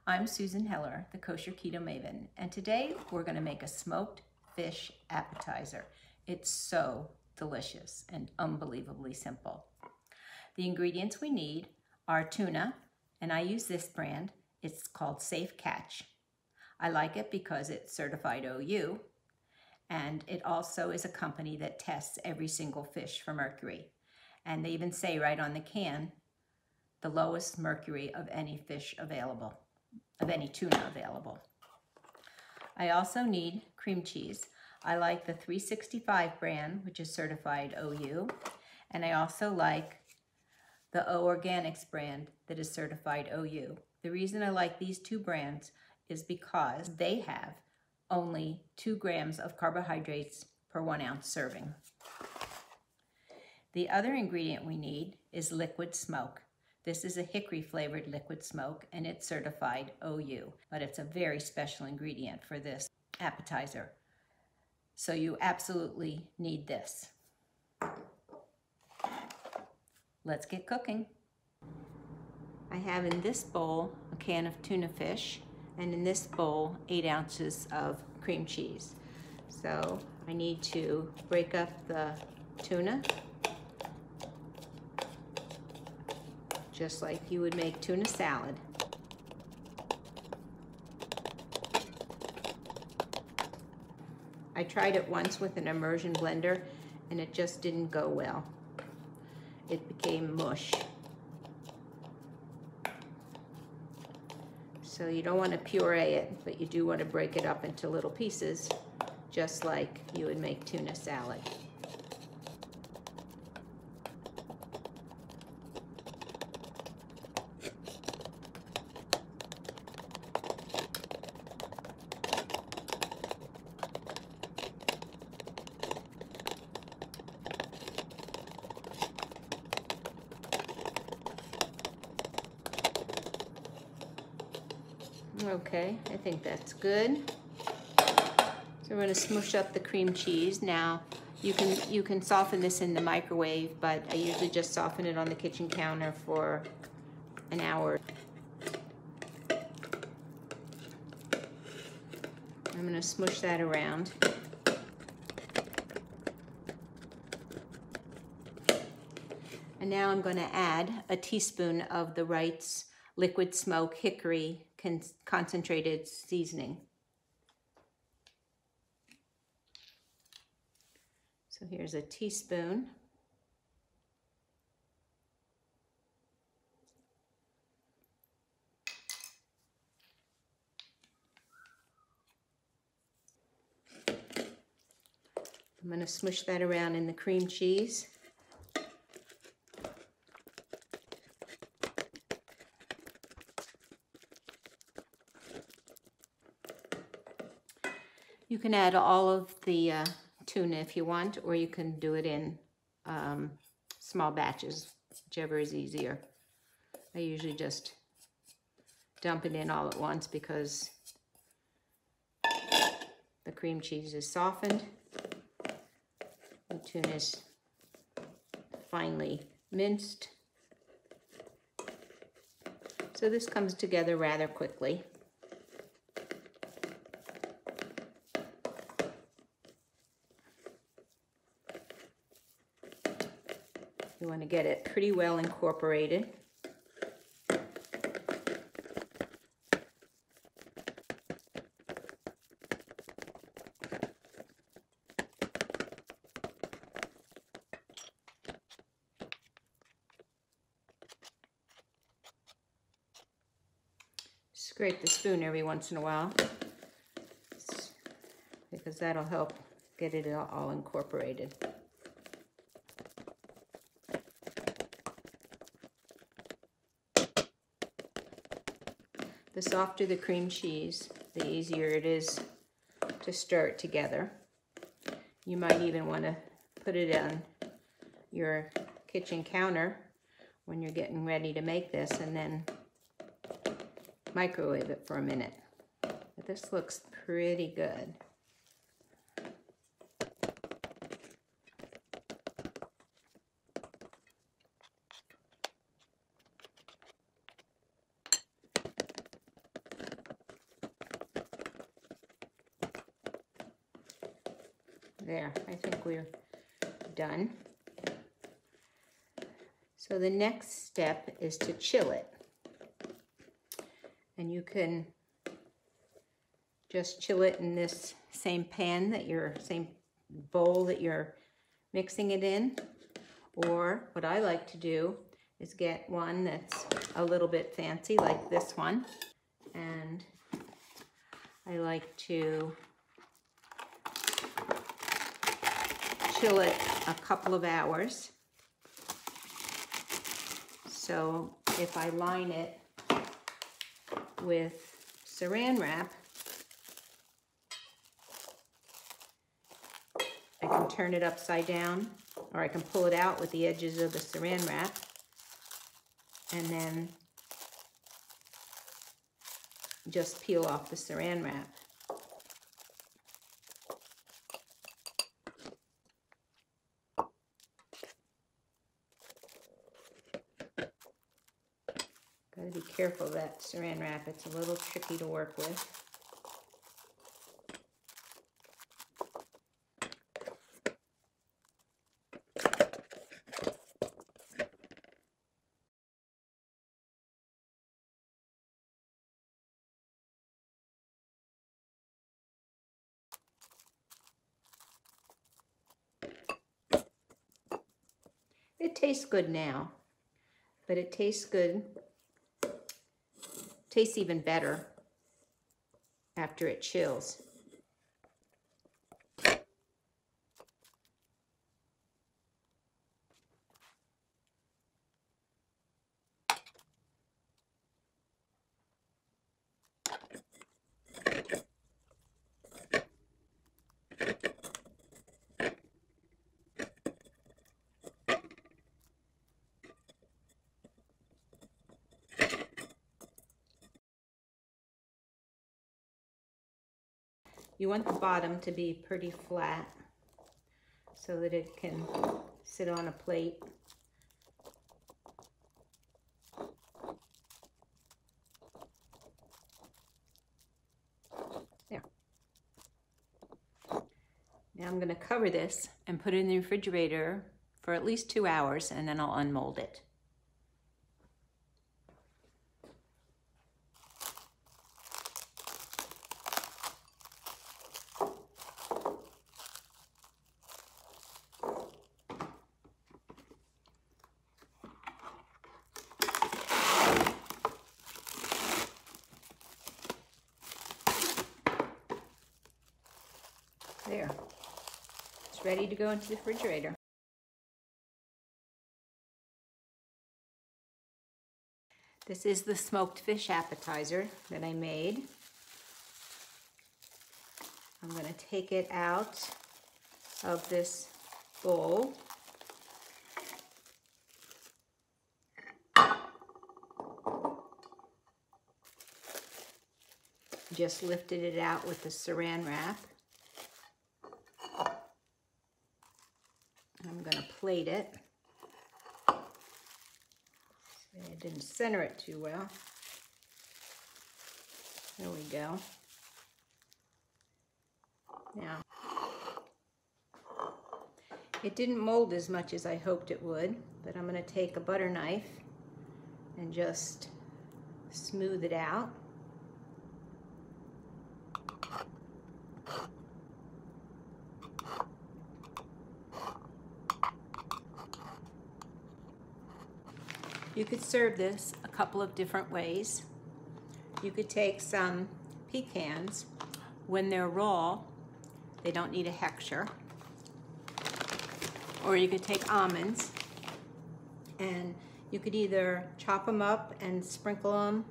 I'm Susan Heller, the Kosher Keto Maven, and today we're going to make a smoked fish appetizer. It's so delicious and unbelievably simple. The ingredients we need are tuna, and I use this brand. It's called Safe Catch. I like it because it's certified OU, and it also is a company that tests every single fish for mercury. And they even say right on the can, the lowest mercury of any fish available, of any tuna available. I also need cream cheese. I like the 365 brand, which is certified OU, and I also like the O Organics brand that is certified OU. The reason I like these two brands is because they have only 2 grams of carbohydrates per 1 ounce serving. The other ingredient we need is liquid smoke. This is a hickory flavored liquid smoke and it's certified OU, but it's a very special ingredient for this appetizer. So you absolutely need this. Let's get cooking. I have in this bowl a can of tuna fish, and in this bowl 8 ounces of cream cheese. So I need to break up the tuna just like you would make tuna salad. I tried it once with an immersion blender and it just didn't go well. It became mush. So you don't want to puree it, but you do want to break it up into little pieces, just like you would make tuna salad. Okay, I think that's good. So we're going to smush up the cream cheese. Now, you can soften this in the microwave, but I usually just soften it on the kitchen counter for an hour. I'm going to smush that around. And now I'm going to add a teaspoon of the Wright's liquid smoke hickory concentrated seasoning. So here's a teaspoon. I'm going to smush that around in the cream cheese. You can add all of the tuna if you want, or you can do it in small batches, whichever is easier. I usually just dump it in all at once because the cream cheese is softened. The tuna is finely minced. So this comes together rather quickly. You want to get it pretty well incorporated. Scrape the spoon every once in a while because that'll help get it all incorporated. The softer the cream cheese, the easier it is to stir it together. You might even want to put it on your kitchen counter when you're getting ready to make this and then microwave it for a minute. But this looks pretty good. There, I think we're done. So the next step is to chill it. And you can just chill it in this same same bowl that you're mixing it in. Or what I like to do is get one that's a little bit fancy, like this one. And I like to chill it a couple of hours. So if I line it with saran wrap, I can turn it upside down, or I can pull it out with the edges of the saran wrap, and then just peel off the saran wrap. Gotta be careful of that saran wrap, it's a little tricky to work with. It tastes good now, but it tastes good, tastes even better after it chills. You want the bottom to be pretty flat so that it can sit on a plate. There. Now I'm going to cover this and put it in the refrigerator for at least 2 hours, and then I'll unmold it. There, it's ready to go into the refrigerator. This is the smoked fish appetizer that I made. I'm going to take it out of this bowl. Just lifted it out with the saran wrap. I'm going to plate it. I didn't center it too well. There we go. Now, it didn't mold as much as I hoped it would, but I'm going to take a butter knife and just smooth it out. You could serve this a couple of different ways. You could take some pecans. When they're raw, they don't need a hechsher. Or you could take almonds, and you could either chop them up and sprinkle them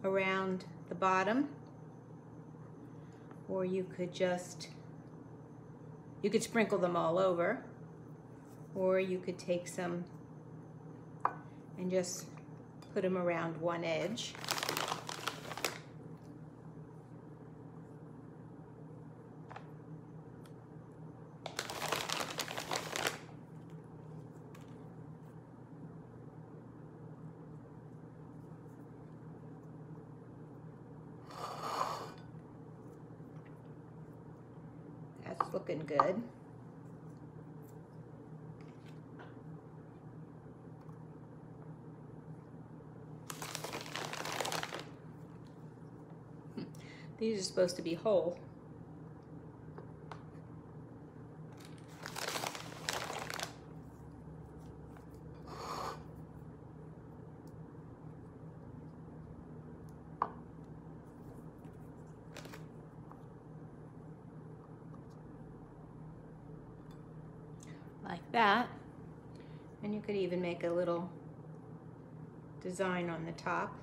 around the bottom, or you could sprinkle them all over, or you could take some and just put them around one edge. That's looking good. These are supposed to be whole. Like that. And you could even make a little design on the top.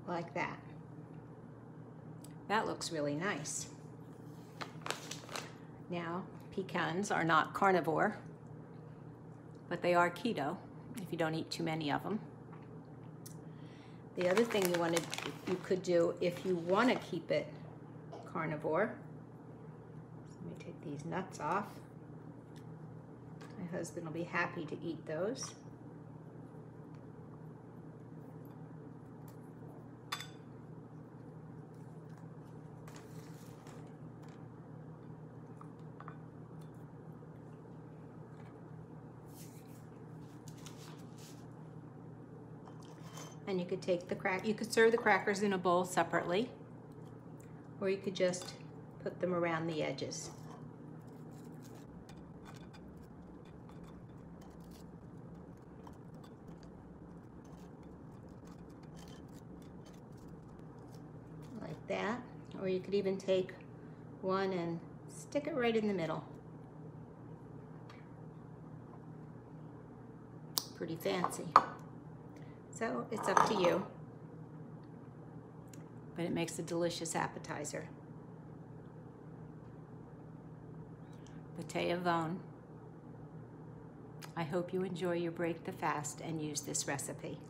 Like that. That looks really nice. Now, pecans are not carnivore, but they are keto if you don't eat too many of them. The other thing you could do if you want to keep it carnivore. Let me take these nuts off. My husband will be happy to eat those. And you could take you could serve the crackers in a bowl separately, or you could just put them around the edges. Like that. Or you could even take one and stick it right in the middle. Pretty fancy. So it's up to you, but it makes a delicious appetizer. Appetizer. I hope you enjoy your break the fast and use this recipe.